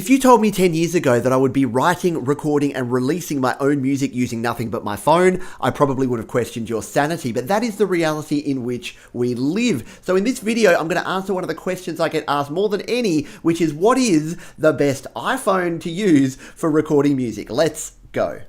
If you told me 10 years ago that I would be writing, recording, and releasing my own music using nothing but my phone, I probably would have questioned your sanity, but that is the reality in which we live. So in this video, I'm going to answer one of the questions I get asked more than any, which is what is the best iPhone to use for recording music? Let's go.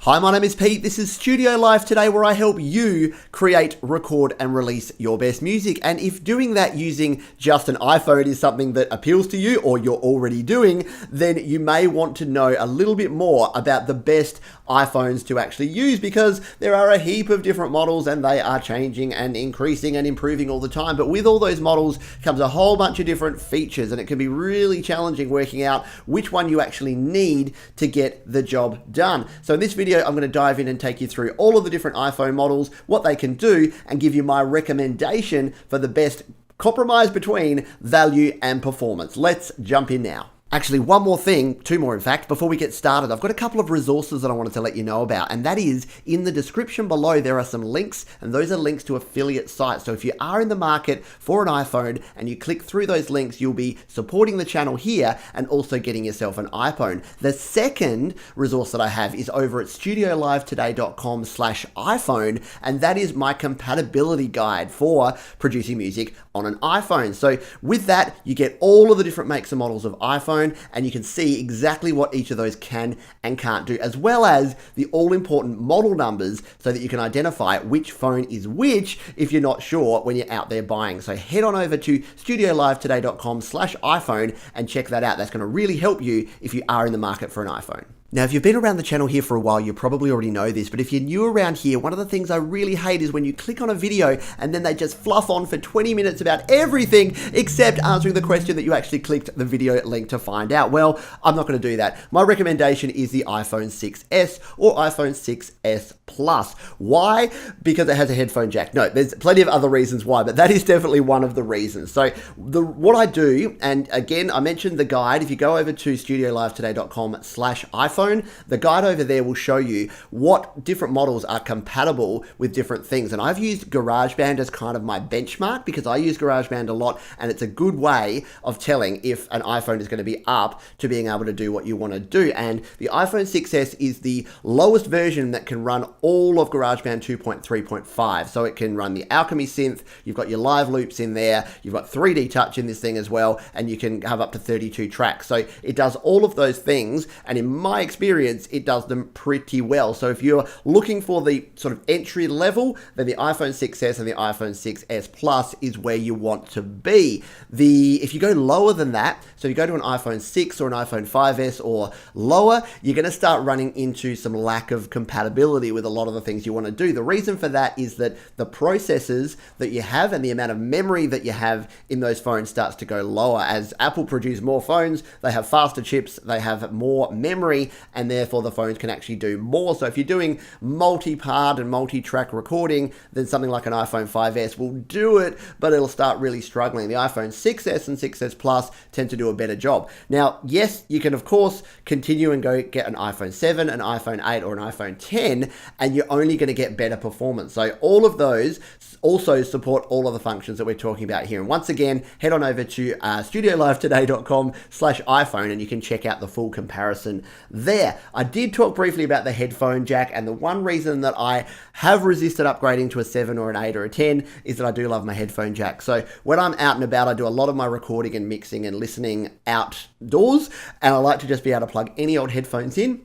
Hi, my name is Pete. This is Studio Life today, where I help you create, record, and release your best music. And if doing that using just an iPhone is something that appeals to you or you're already doing, then you may want to know a little bit more about the best iPhones to actually use, because there are a heap of different models and they are changing and increasing and improving all the time. But with all those models comes a whole bunch of different features, and it can be really challenging working out which one you actually need to get the job done. So in this video, I'm going to dive in and take you through all of the different iPhone models, what they can do, and give you my recommendation for the best compromise between value and performance. Let's jump in now. Actually, one more thing, two more in fact, before we get started. I've got a couple of resources that I wanted to let you know about, and that is in the description below. There are some links, and those are links to affiliate sites. So if you are in the market for an iPhone and you click through those links, you'll be supporting the channel here and also getting yourself an iPhone. The second resource that I have is over at studiolivetoday.com/iPhone, and that is my compatibility guide for producing music on an iPhone. So with that, you get all of the different makes and models of iPhone, and you can see exactly what each of those can and can't do, as well as the all-important model numbers so that you can identify which phone is which if you're not sure when you're out there buying. So head on over to studiolivetoday.com/iPhone and check that out. That's going to really help you if you are in the market for an iPhone. Now, if you've been around the channel here for a while, you probably already know this, but if you're new around here, one of the things I really hate is when you click on a video and then they just fluff on for 20 minutes about everything except answering the question that you actually clicked the video link to find out. Well, I'm not going to do that. My recommendation is the iPhone 6S or iPhone 6S Plus. Why? Because it has a headphone jack. No, there's plenty of other reasons why, but that is definitely one of the reasons. So what I do, and again, I mentioned the guide. If you go over to studiolivetoday.com/iPhone, the guide over there will show you what different models are compatible with different things. And I've used GarageBand as kind of my benchmark because I use GarageBand a lot, and it's a good way of telling if an iPhone is going to be up to being able to do what you want to do. And the iPhone 6S is the lowest version that can run all of GarageBand 2.3.5. So it can run the Alchemy synth, you've got your live loops in there, you've got 3D touch in this thing as well, and you can have up to 32 tracks. So it does all of those things, and in my experience, it does them pretty well. So if you're looking for the sort of entry level, then the iPhone 6S and the iPhone 6S Plus is where you want to be. If you go lower than that, so you go to an iPhone 6 or an iPhone 5S or lower, you're going to start running into some lack of compatibility with a lot of the things you want to do. The reason for that is that the processors that you have and the amount of memory that you have in those phones starts to go lower. As Apple produce more phones, they have faster chips, they have more memory, and therefore the phones can actually do more. So if you're doing multi-part and multi-track recording, then something like an iPhone 5S will do it, but it'll start really struggling. The iPhone 6S and 6S Plus tend to do a better job. Now, yes, you can of course continue and go get an iPhone 7, an iPhone 8, or an iPhone 10, and you're only going to get better performance. So all of those also support all of the functions that we're talking about here. And once again, head on over to studiolivetoday.com/iPhone and you can check out the full comparison there. I did talk briefly about the headphone jack, and the one reason that I have resisted upgrading to a 7 or an 8 or a 10 is that I do love my headphone jack. So when I'm out and about, I do a lot of my recording and mixing and listening outdoors, and I like to just be able to plug any old headphones in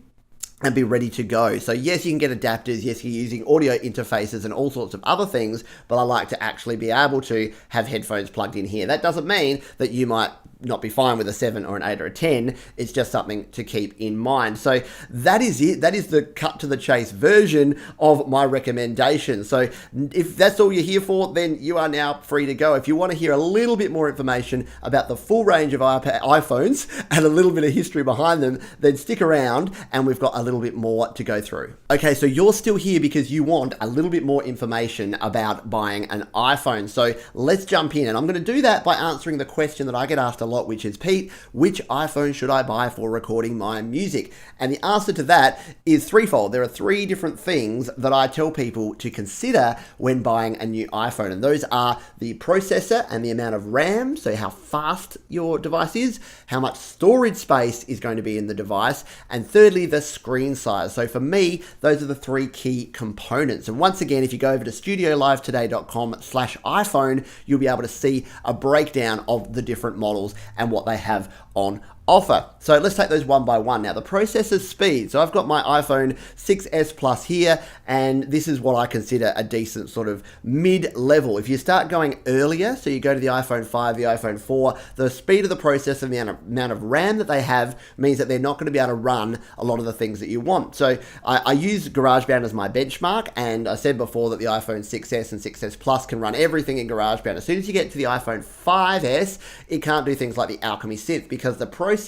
and be ready to go. So yes, you can get adapters, yes, you're using audio interfaces and all sorts of other things, but I like to actually be able to have headphones plugged in here. That doesn't mean that you might not be fine with a 7 or an 8 or a 10. It's just something to keep in mind. So that is it. That is the cut to the chase version of my recommendation. So if that's all you're here for, then you are now free to go. If you want to hear a little bit more information about the full range of iPhones and a little bit of history behind them, then stick around and we've got a little bit more to go through. Okay, so you're still here because you want a little bit more information about buying an iPhone. So let's jump in, and I'm going to do that by answering the question that I get asked a lot, which is, Pete, which iPhone should I buy for recording my music? And the answer to that is threefold. There are three different things that I tell people to consider when buying a new iPhone. And those are the processor and the amount of RAM, so how fast your device is, how much storage space is going to be in the device, and thirdly, the screen size. So for me, those are the three key components. And once again, if you go over to studiolivetoday.com/iPhone, you'll be able to see a breakdown of the different models and what they have on offer. So let's take those one by one. Now, the processor speed. So I've got my iPhone 6S Plus here, and this is what I consider a decent sort of mid-level. If you start going earlier, so you go to the iPhone 5, the iPhone 4, the speed of the processor and the amount of RAM that they have means that they're not going to be able to run a lot of the things that you want. So I use GarageBand as my benchmark, and I said before that the iPhone 6S and 6S Plus can run everything in GarageBand. As soon as you get to the iPhone 5S, it can't do things like the Alchemy Synth because the processor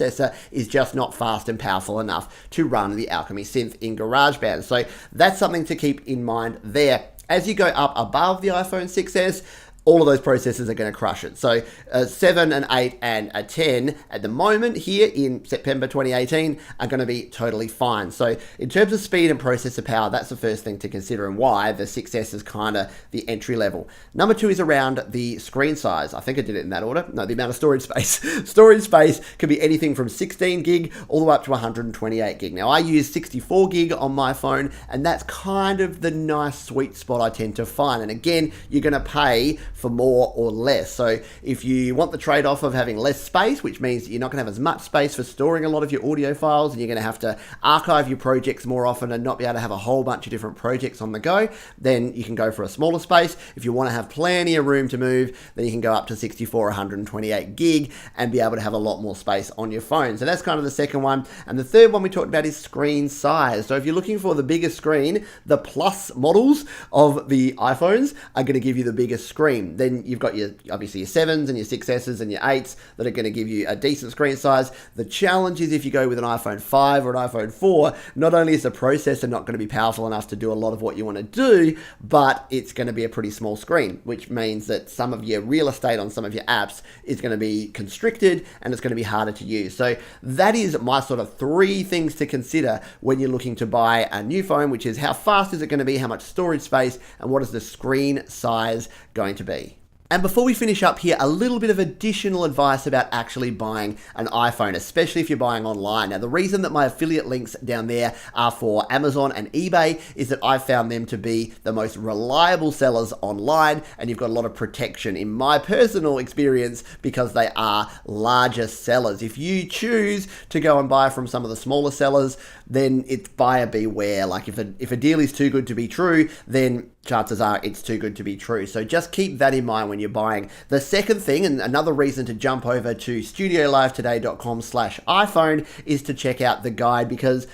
is just not fast and powerful enough to run the Alchemy Synth in GarageBand. So that's something to keep in mind there. As you go up above the iPhone 6S, all of those processors are going to crush it. So 7 and 8 and a 10 at the moment here in September 2018 are going to be totally fine. So in terms of speed and processor power, that's the first thing to consider and why the 6S is kind of the entry level. Number 2 is around the screen size. I think I did it in that order. No, the amount of storage space. Storage space could be anything from 16 gig all the way up to 128 gig. Now I use 64 gig on my phone, and that's kind of the nice sweet spot I tend to find. And again, you're going to pay for more or less. So if you want the trade-off of having less space, which means you're not going to have as much space for storing a lot of your audio files, and you're going to have to archive your projects more often and not be able to have a whole bunch of different projects on the go, then you can go for a smaller space. If you want to have plenty of room to move, then you can go up to 64 or 128 gig and be able to have a lot more space on your phone. So that's kind of the second one. And the third one we talked about is screen size. So if you're looking for the biggest screen, the Plus models of the iPhones are going to give you the biggest screen. Then you've got your, obviously your 7s and your 6Ss and your 8s that are going to give you a decent screen size. The challenge is if you go with an iPhone 5 or an iPhone 4, not only is the processor not going to be powerful enough to do a lot of what you want to do, but it's going to be a pretty small screen, which means that some of your real estate on some of your apps is going to be constricted and it's going to be harder to use. So that is my sort of three things to consider when you're looking to buy a new phone, which is how fast is it going to be, how much storage space, and what is the screen size going to be. And before we finish up here, a little bit of additional advice about actually buying an iPhone, especially if you're buying online. Now, the reason that my affiliate links down there are for Amazon and eBay is that I found them to be the most reliable sellers online, and you've got a lot of protection in my personal experience because they are larger sellers. If you choose to go and buy from some of the smaller sellers, then it's buyer beware. Like if a deal is too good to be true, then chances are it's too good to be true. So just keep that in mind when you're buying. The second thing, and another reason to jump over to studiolivetoday.com/iPhone, is to check out the guide, because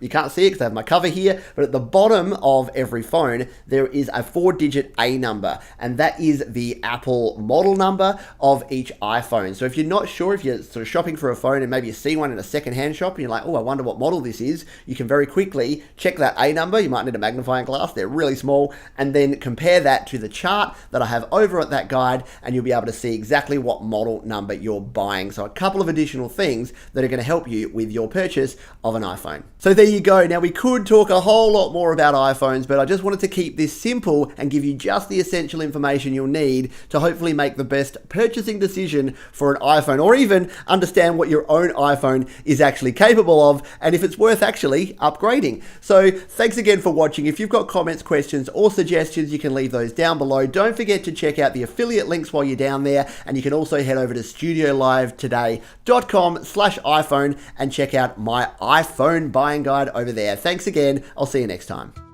you can't see it because I have my cover here, but at the bottom of every phone, there is a 4-digit A number, and that is the Apple model number of each iPhone. So if you're not sure, if you're sort of shopping for a phone and maybe you see one in a secondhand shop and you're like, oh, I wonder what model this is, you can very quickly check that A number. You might need a magnifying glass. They're really small. And then compare that to the chart that I have over at that guide, and you'll be able to see exactly what model number you're buying. So a couple of additional things that are going to help you with your purchase of an iPhone. So there you go. Now, we could talk a whole lot more about iPhones, but I just wanted to keep this simple and give you just the essential information you'll need to hopefully make the best purchasing decision for an iPhone, or even understand what your own iPhone is actually capable of and if it's worth actually upgrading. So thanks again for watching. If you've got comments, questions, or suggestions, you can leave those down below. Don't forget to check out the affiliate links while you're down there, and you can also head over to studiolivetoday.com/iPhone and check out my iPhone buying guide over there. Thanks again. I'll see you next time.